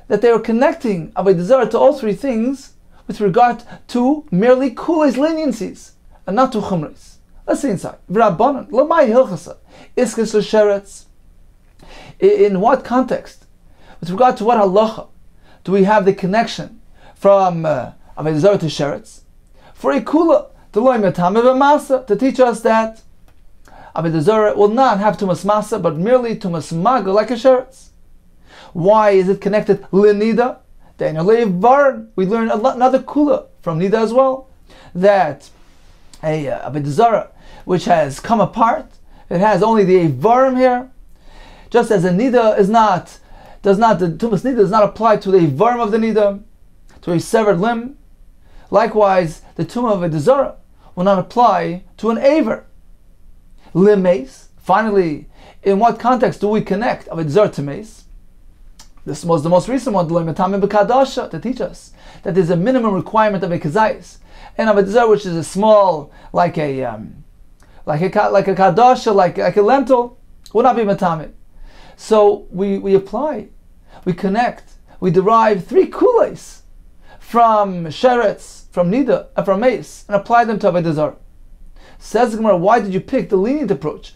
that they are connecting Avodah Zarah to all three things with regard to merely kules leniencies, and not to chumres. Let's see inside. V'rabbanan, l'may hilchasa, iskes l'sheretz. In what context? With regard to what halacha do we have the connection from Avodah Zarah to sheretz? For a kula, to teach us that Avodah Zarah will not have tumas masa, but merely tumas maga, like a sheretz. Why is it connected lenida? We learn another kula from nida as well, that a Avodah Zarah which has come apart, it has only the avarim here, just as a nida the tumas nida does not apply to the avarim of the nida, to a severed limb. Likewise, the tumah of Avodah Zarah will not apply to an aver. Limes. Finally, in what context do we connect Avodah Zarah to mace? This was the most recent one, to teach us that there's a minimum requirement of a kazayis, and Avodah Zarah, which is a small, like a kadasha, like a lentil, will not be matamid. So we apply, we connect, we derive three kules from sheretz, from nida, and from mace, and apply them to Avodah Zarah. Says the Gemara, why did you pick the lenient approach?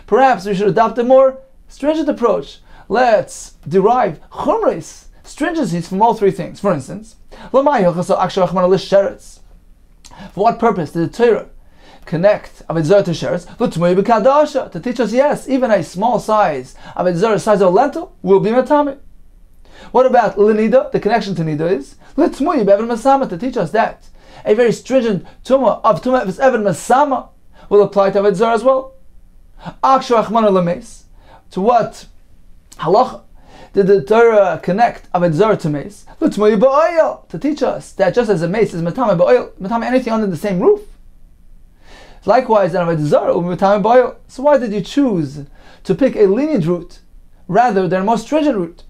Perhaps we should adopt a more stringent approach. Let's derive chumres, stringencies, from all three things. For instance, for what purpose did the Torah connect Avodah Zarah to sheretz? To teach us, yes, even a small size Avodah Zarah, size of a lentil, will be matamid. What about lenida? The connection to nida is to teach us that a very stringent tumah of even masama will apply to Avodah Zarah as well. To what halacha did the Torah connect Avodah Zarah to mace? To teach us that just as a mace is matame ba'oil, matame anything under the same roof, likewise an Avodah Zarah will be matame ba'oil. So why did you choose to pick a lenient route rather than a more stringent route?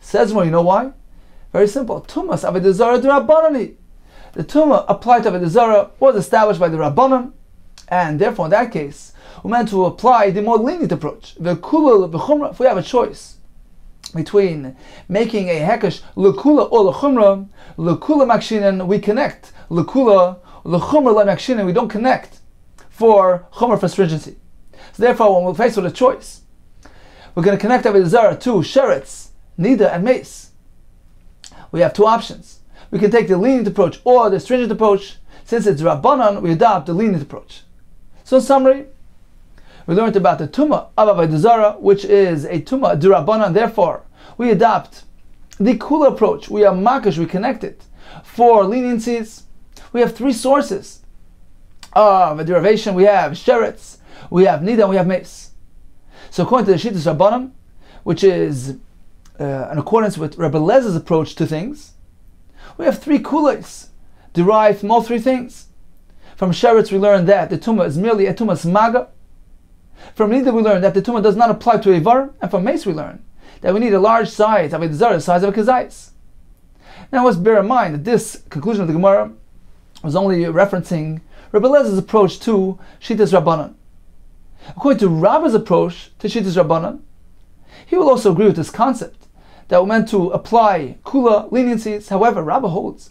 Says more, you know why? Very simple. Tumas Avodah Zarah d'Rabbanani. The tumah applied to Avodah Zarah was established by the Rabbanan, and therefore in that case we're meant to apply the more lenient approach. If we have a choice between making a hekesh lekula or lechumra, lekula makshinen, we connect lekula, lechumra la makshinen, we don't connect for chumra, for stringency. So therefore, when we're faced with a choice, we're going to connect Avodah Zarah to sheretz, nida, and mace. We have two options. We can take the lenient approach or the stringent approach. Since it's Rabbanan, we adopt the lenient approach. So in summary, we learned about the tumah of Avodah Zarah, which is a tumah d'Rabbanan. Therefore, we adopt the kula approach. We are makash, we connect it. For leniencies, we have three sources of a derivation. We have sheretz, we have nida, and we have mace. So according to the Shittas Rabbanan, which is in accordance with Rebbe Lez's approach to things, we have three kulas derived from all three things. From sheretz we learn that the tumah is merely a tumas maga. From nida we learn that the tumah does not apply to a var, and from mace we learn that we need a large size of a Zarah, size of a kazayis. Now let's bear in mind that this conclusion of the Gemara was only referencing Rebbe Lez's approach to Shittas Rabbanan. According to Rabba's approach to Shittas Rabbanan, he will also agree with this concept that we're meant to apply kula leniencies. However, Rabba holds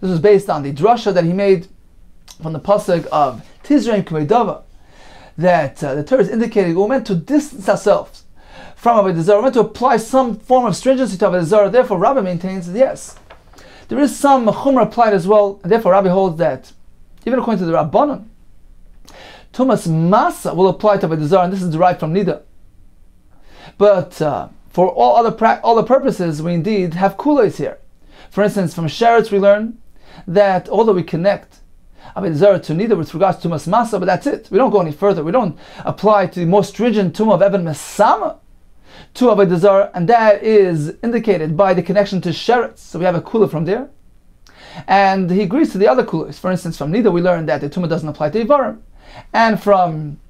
this was based on the drasha that he made from the pasuk of Tizreim K'meidava, that the Torah is indicating we're meant to distance ourselves from Avodah Zarah. We're meant to apply some form of stringency to Avodah Zarah. Therefore, Rabbi maintains that yes, there is some chumrah applied as well, and therefore Rabbi holds that even according to the Rabbanon, Tumas Masa will apply to Avodah Zarah, and this is derived from Nida. But for all the purposes, we indeed have kulas here. For instance, from Sheretz we learn that although we connect Avodah Zarah to Nida with regards to Tumas Masa, but that's it. We don't go any further. We don't apply to the more stringent Tumah of Even Mesama to Avodah Zarah, and that is indicated by the connection to Sheretz. So we have a kula from there. And he agrees to the other kulas. For instance, from Nida we learn that the Tumah doesn't apply to Ivarim. And from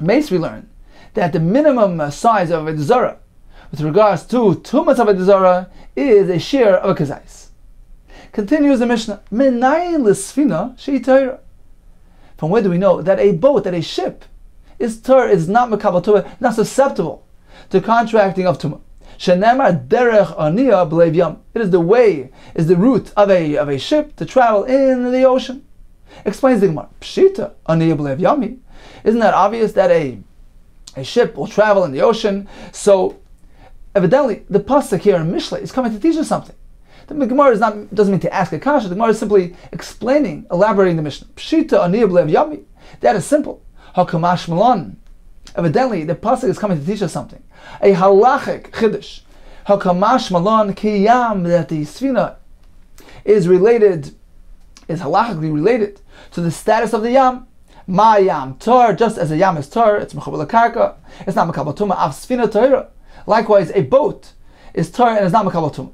Mace we learn that the minimum size of Avodah Zarah with regards to Tumas Avodah Zarah is a shiur of a kazais. Continues the Mishnah, Menayin l'sfina she'i Torah. From where do we know that a boat, that a ship, is not makabel tumah, not susceptible to contracting of tumah? Shenemar derech aniyah b'leiv yam. It is the way, is the route of a ship to travel in the ocean. Explains the Gemara, Pshita aniyah b'leiv yami. Isn't that obvious that a ship will travel in the ocean? So evidently the pasuk here in Mishlei is coming to teach us something. The Gemara doesn't mean to ask a kasha. The Gemara is simply explaining, elaborating the Mishnah. Pshita aniyah b'leiv yami. That is simple. Hakamash malan. Evidently, the pasuk is coming to teach us something. A halachic chiddush. Hakamash malan kiyam, that the sfina is halachically related to the status of the yam. Ma yam tar, just as a yam is tar, it's mechabel karka. It's not mekabel tumah. Av sfina torah. Likewise, a boat is tar and is not mekabel tumah.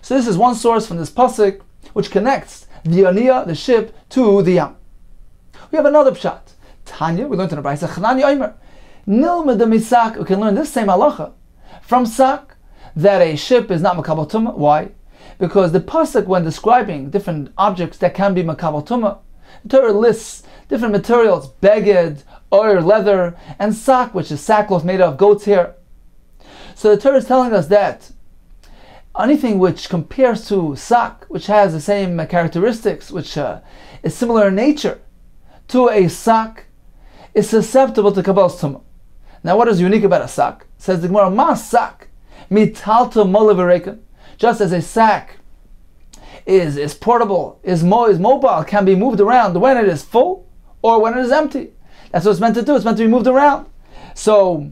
So this is one source from this pasuk which connects the aniyah, the ship, to the yam. We have another pshat. Tanya, we learned in the Brayso, Chanani Omer, Nilmed misak. We can learn this same halacha from sak, that a ship is not makabel tumah. Why? Because the pasuk, when describing different objects that can be makabel tumah, the Torah lists different materials: beged, oir, leather, and sak, which is sackcloth made of goat's hair. So the Torah is telling us that anything which compares to sak, which has the same characteristics, which is similar in nature to a sak, is susceptible to kabbal's tumah. Now, what is unique about a sak? Says the Gemara, ma sak mitalta molav. Just as a sack is portable, is mobile, can be moved around when it is full or when it is empty. That's what it's meant to do. It's meant to be moved around. So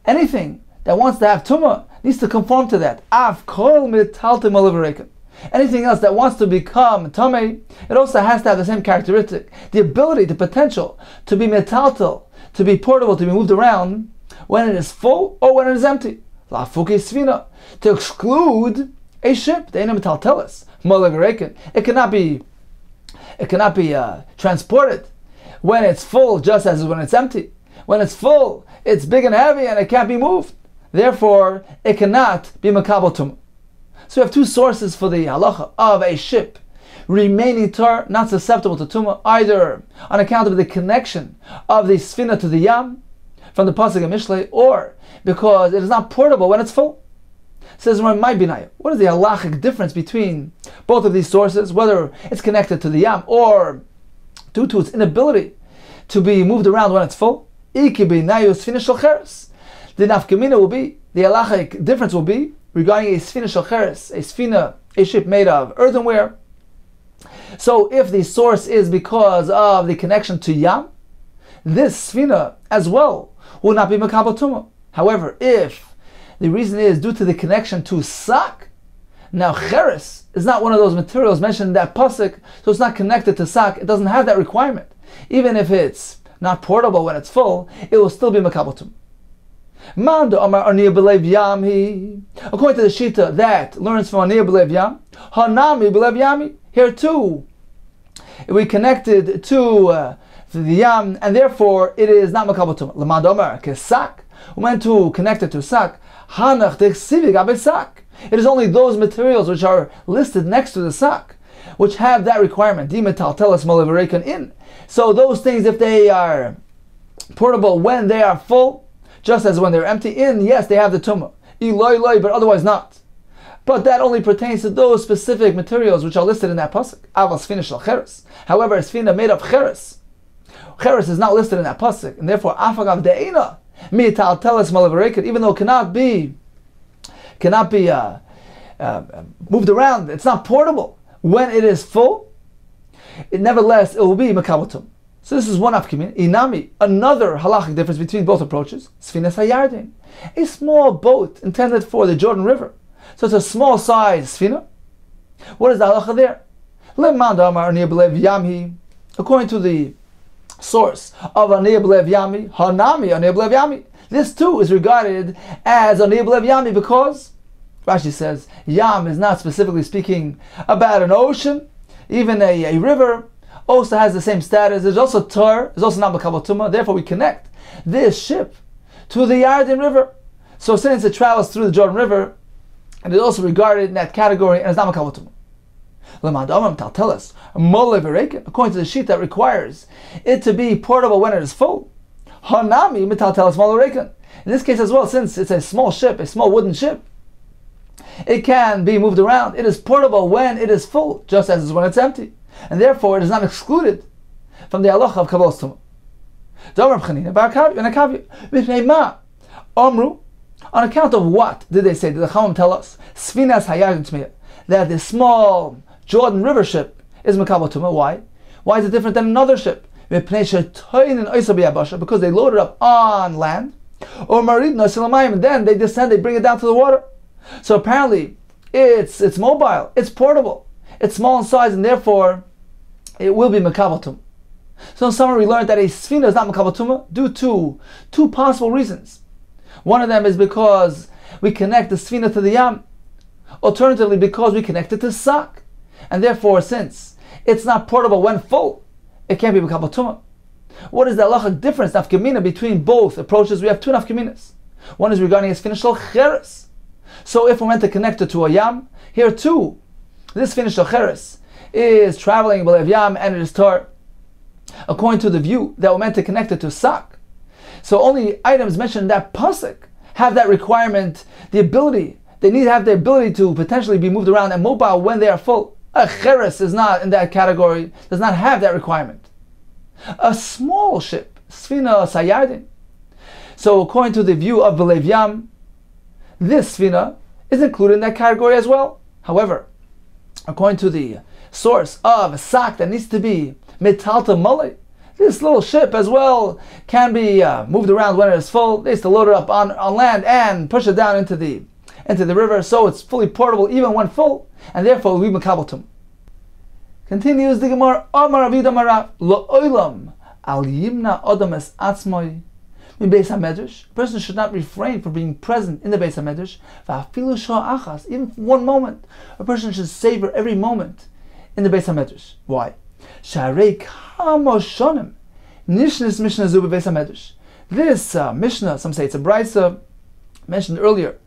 anything that wants to have tumah needs to conform to that. Av kol mitalta molav. Anything else that wants to become tamei, it also has to have the same characteristic, the ability, the potential to be metaltal, to be portable, to be moved around when it is full or when it is empty. La fuki svina, to exclude a ship, the enam metaltelis, molav. It cannot be transported when it's full, just as when it's empty. When it's full, it's big and heavy, and it can't be moved. Therefore, it cannot be makabel tumah. So we have two sources for the halacha of a ship remaining tar, not susceptible to tumah, either on account of the connection of the sfina to the yam from the pasuk of Mishlei, or because it is not portable when it's full. It says, my binaya, what is the halachic difference between both of these sources, whether it's connected to the yam or due to its inability to be moved around when it's full? Iki binayu sfina shel cheres. The nafkamina will be, the halachic difference will be regarding a sfina shel cheres, a ship made of earthenware. So if the source is because of the connection to yam, this sfina as well will not be makabel tumah. However, if the reason is due to the connection to sak, now cheres is not one of those materials mentioned in that pasuk, so it's not connected to sak. It doesn't have that requirement. Even if it's not portable when it's full, it will still be makabel tumah. According to the Shita that learns from Aniyah b'leiv yam, Hanami b'leiv yami, here too we connected to the yam, and therefore it is not makabel tumah. L'mad Omar kesak, we went to connect it to sak. Hanach dechsivi gabe sak. It is only those materials which are listed next to the sak which have that requirement. Di metaltelis molav in. So those things, if they are portable when they are full, just as when they're empty. Yes, they have the tumah, but otherwise not. But that only pertains to those specific materials which are listed in that pasuk. Aval sfina shel cheres. However, a sfina made of cheres is not listed in that pasuk, and therefore afagav de'ena mital teles malavareket, even though it cannot be moved around. It's not portable when it is full. Nevertheless, it will be makabatum. So this is one afkimin. Inami, another halachic difference between both approaches. Sfinas hayardin, a small boat intended for the Jordan River. So it's a small size sfina. What is the halacha there? According to the source of Aniyah B'lev Yami, Hanami Aniyah B'lev Yami. This too is regarded as Aniyah B'lev Yami because Rashi says Yam is not specifically speaking about an ocean. Even a river also has the same status. There's also Tar, there's also not Makabal Tumah. Therefore we connect this ship to the Yarden River. So since it travels through the Jordan River, and it's also regarded in that category, and it's not Makabal Tumah. According to the sheet that requires it to be portable when it is full. In this case as well, since it's a small ship, a small wooden ship, it can be moved around. It is portable when it is full, just as is when it's empty. And therefore it is not excluded from the halacha of Kabbalas Tumah. On account of what did they say? Did the Chachamim tell us? Sfinas hayardin tmeya, that the small Jordan River ship is Makabal Tumah. Why? Why is it different than another ship? Because they load it up on land, and then they descend, they bring it down to the water. So apparently, it's mobile, it's portable, it's small in size, and therefore it will be Makabal Tumah. So in summary, we learned that a sfina is not Makabal Tumah due to two possible reasons. One of them is because we connect the sfina to the yam. Alternatively, because we connect it to sak. And therefore, since it's not portable when full, it can't be Makabal Tumah. What is the halachic difference, nafkamina, between both approaches? We have two nafkaminas. One is regarding a sfina shel cheres. So if we're meant to connect it to a yam, here too, this sfina shel cheres is traveling b'lev yam and it is tar, according to the view that we're meant to connect it to sak. So only items mentioned in that pasuk have that requirement, the ability. They need to have the ability to potentially be moved around and mobile when they are full. A cheres is not in that category, does not have that requirement. A small ship, sfina sayardin. So according to the view of b'lev yam, this sfina is included in that category as well. However, according to the source of a sak that needs to be metalta mole, this little ship as well can be moved around when it is full. They used to load it up on land and push it down into the river, so it's fully portable even when full, and therefore we Makabal Tumah. Continues the Gemara, Amar Avid Amarav, Lo Olam Al Yimna Adam Es Atzmoi Min Beis HaMedrash. A person should not refrain from being present in the Beis HaMedrash. Va'afilu Shah Achas, even for 1 moment. A person should savor every moment in the Beis HaMedrash. Why? Sharei Kamo Shonim Nishnis Mishnah Zu Beis HaMedrash. This Mishnah, some say it's a brisa, mentioned earlier,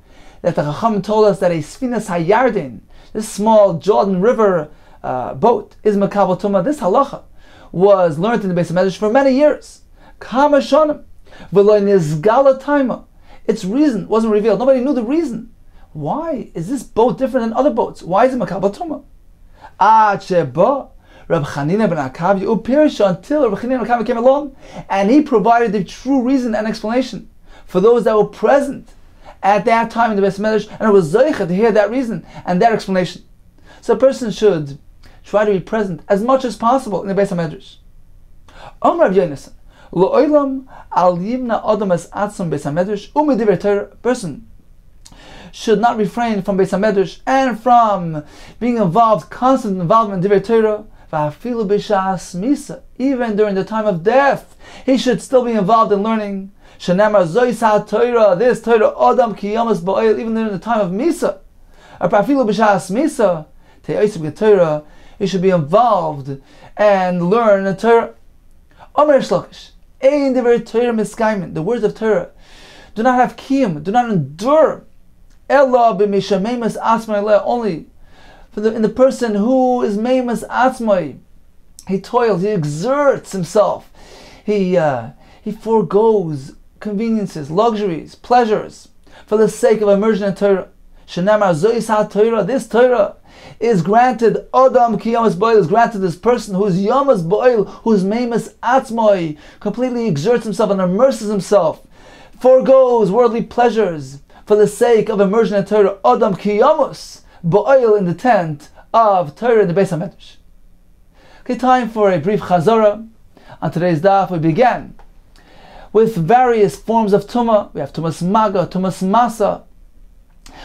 that the Chacham told us that a Sfinas Hayardin, this small Jordan River boat, is Makabal Tumah. This halacha was learned in the Beis HaMedrash for many years. Kama Shonim V'lo Nizgala Taima. Its reason wasn't revealed. Nobody knew the reason. Why is this boat different than other boats? Why is it Makabal Tumah? Ad Sheba Reb Chanina ben Akavi Upirsha, until Reb Chanina ben Akavi came along and he provided the true reason and explanation for those that were present at that time in the Beis HaMedrash, and it was Zoicha to hear that reason and that explanation. So a person should try to be present as much as possible in the Beis HaMedrash. Rav Yonasan, Lo Olam Al Yimna Adam Es Atzum Beis HaMedrash U'Medivrei Torah. Person should not refrain from Beis HaMedrash and from being involved, constant involvement in Divrei Torah. Va'afilu b'shas misa, even during the time of death, he should still be involved in learning. Shenamar zois ha-Torah, this Torah Adam ki yamas ba'oil, even during the time of misa. Va'afilu b'shas misa, te'oisib ge-Torah, he should be involved and learn the Torah. Omer Shlokish, ein divrei Torah miskaimin, the words of Torah do not have kiyum, do not endure. Ella b'mishamemas asmai le, only in the person who is meimas atzmai. He toils, he exerts himself, he he forgoes conveniences, luxuries, pleasures, for the sake of immersion in Torah. Shenamar Zois HaTorah, this Torah is granted Adam Ki Yamas Bo'il, is granted this person who is Yamas Bo'il, who is Meimas Atzmoi, completely exerts himself and immerses himself, forgoes worldly pleasures for the sake of immersion in Torah. Adam Ki Yamas Bo'il, in the tent of Torah in the Beis HaMedrash. Okay, time for a brief Chazorah. On today's daf, we began with various forms of Tumah. We have Tumas Maga, Tumas Masa.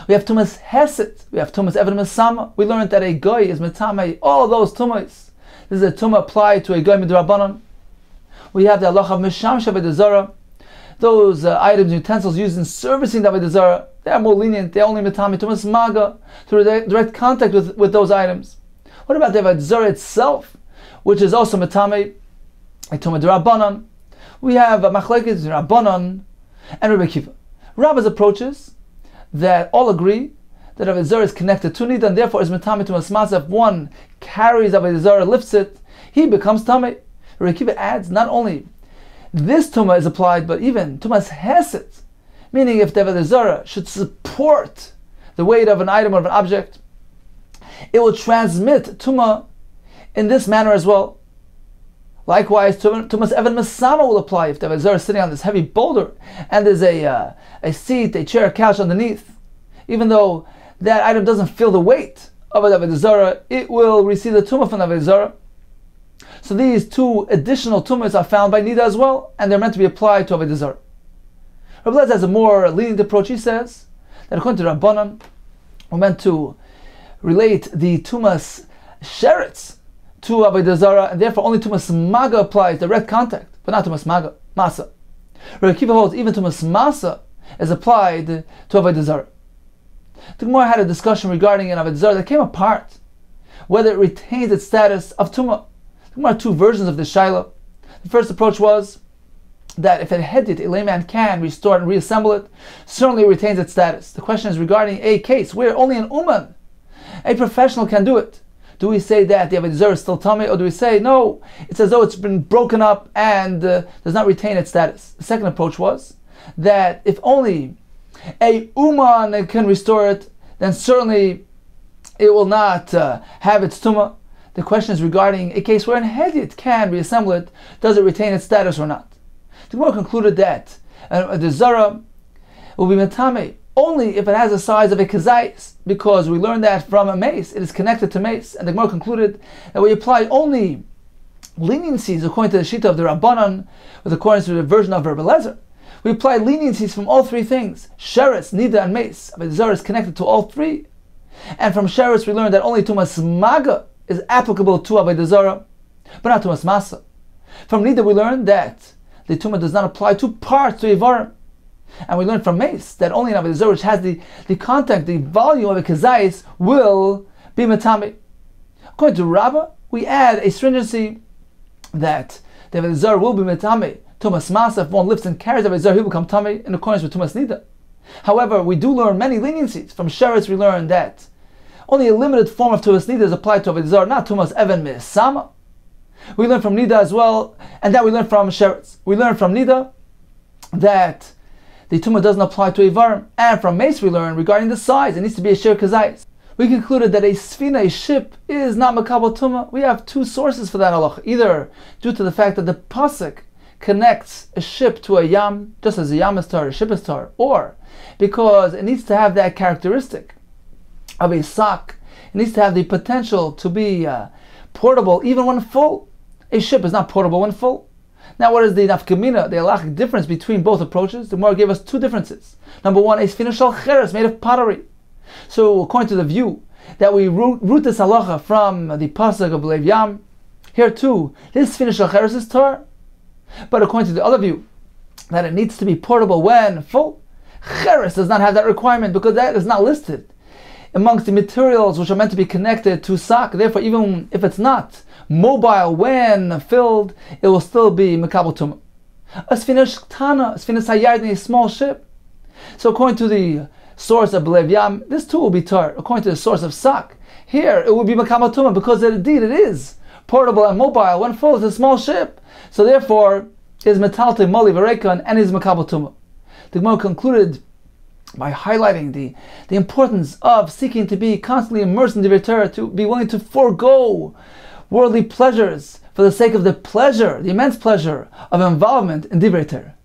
We have Tumas Hesed. We have Tumas Eved Mesama. We learned that a Goy is Metamei all those Tumahs. This is a Tumah applied to a Goy Midrabanan. We have the Allah of Misham Avodah Zarah. Those items, utensils used in servicing the Avodah Zarah, they are more lenient. They only Metamei Tumas Maga, through direct contact with those items. What about the Avodah Zarah itself, which is also Metamei, a Tumah D'Rabbanan? We have Machlekes Rabbanan and Rebbe Kiva. Rabbis approaches that all agree that Avodah Zarah is connected to Nida and therefore is Metamei Tumas Masa. If one carries Avodah Zarah, lifts it, he becomes Tamei. Rebbe Kiva adds, not only this Tumah is applied, but even Tumas Hesed, meaning if the Avodah Zarah should support the weight of an item or of an object, it will transmit Tumah in this manner as well. Likewise, Tumas Eved Mesama will apply if the Avodah Zarah is sitting on this heavy boulder and there's a seat, a chair, a couch underneath. Even though that item doesn't feel the weight of the Avodah Zarah, it will receive the Tumah from the Avodah Zarah. So these two additional Tumahs are found by Nida as well, and they're meant to be applied to Avodah Zarah. Rabbi Lez has a more lenient approach. He says that according to Rabbanan, we're meant to relate the Tumas Sheretz to Avodah Zarah, and therefore only Tumas Maga applies, direct contact, but not Tumas Maga, Masa. Rebbe Kiva holds even Tumas Masa is applied to Avodah Zarah. The Gemara had a discussion regarding an Avodah Zarah that came apart, whether it retains its status of Tumah. The Gemara had two versions of the Shaila. The first approach was that if it headed, a layman can restore and reassemble it, certainly it retains its status. The question is regarding a case where only an Uman, a professional, can do it. Do we say that the Avodah Zarah is still Tamei, or do we say, no, it's as though it's been broken up and does not retain its status? The second approach was that if only a Uman can restore it, then certainly it will not have its Tumah. The question is regarding a case where an Hedit can reassemble it, does it retain its status or not? The Gemara concluded that the Zarah will be Metamei only if it has the size of a kazayis, because we learned that from a mace, it is connected to mace, and the Gemara concluded that we apply only leniencies according to the Shita of the Rabbanan, with according to the version of Rebbe Lezer. We apply leniencies from all three things, Sheretz, Nida, and Mace. Avodah Zarah is connected to all three. And from Sheretz we learned that only Tumas Maga is applicable to Avodah Zarah, but not Tumas Masa. From Nida we learned that the Tumah does not apply to parts, to Ivarim. And we learned from Mace that only an Avodah Zarah which has the contact, the volume of a kazayis will be Metamei. According to Rabbah, we add a stringency that the Avodah Zarah will be Metamei. Tumas Masa, if one lifts and carries Avodah Zarah, he will become Tamei in accordance with Tumas Nida. However, we do learn many leniencies. From Sheretz we learn that only a limited form of Tumas Nida is applied to Avodah Zarah, not Tumas Eved Mesama. We learn from Nida as well, and that we learn from Sheretz. We learn from Nida that the Tumah doesn't apply to Ivarim, and from Mace we learn regarding the size, it needs to be a Shir Kazayis. We concluded that a Sfina, a ship, is not Makabal Tumah. We have two sources for that halach, either due to the fact that the Pasuk connects a ship to a Yam, just as a Yam is tar, a ship is tar, or because it needs to have that characteristic of a sock. It needs to have the potential to be portable even when full. A ship is not portable when full. Now, what is the nafkamina, the halachic difference between both approaches? The Gemara gave us two differences. Number one, a sfina shel cheres, made of pottery. So, according to the view that we root this halacha from the pasuk of Lev Yam, here too, this sfina shel cheres is tar. But according to the other view, that it needs to be portable when full, cheres does not have that requirement because that is not listed amongst the materials which are meant to be connected to sak. Therefore, even if it's not mobile when filled, it will still be Mekabel Tumah. A Sfina Shtana, a Sfina Sayard, a small ship. So according to the source of Belev Yam, this too will be tar. According to the source of Sak, here it will be Mekabel Tumah because indeed it is portable and mobile when full. It's a small ship. So therefore, is metalte moli v'reika and is makabel tumah. The Gemara concluded by highlighting the importance of seeking to be constantly immersed in Divrei Torah, to be willing to forego worldly pleasures for the sake of the pleasure, the immense pleasure of involvement in Divrei Torah.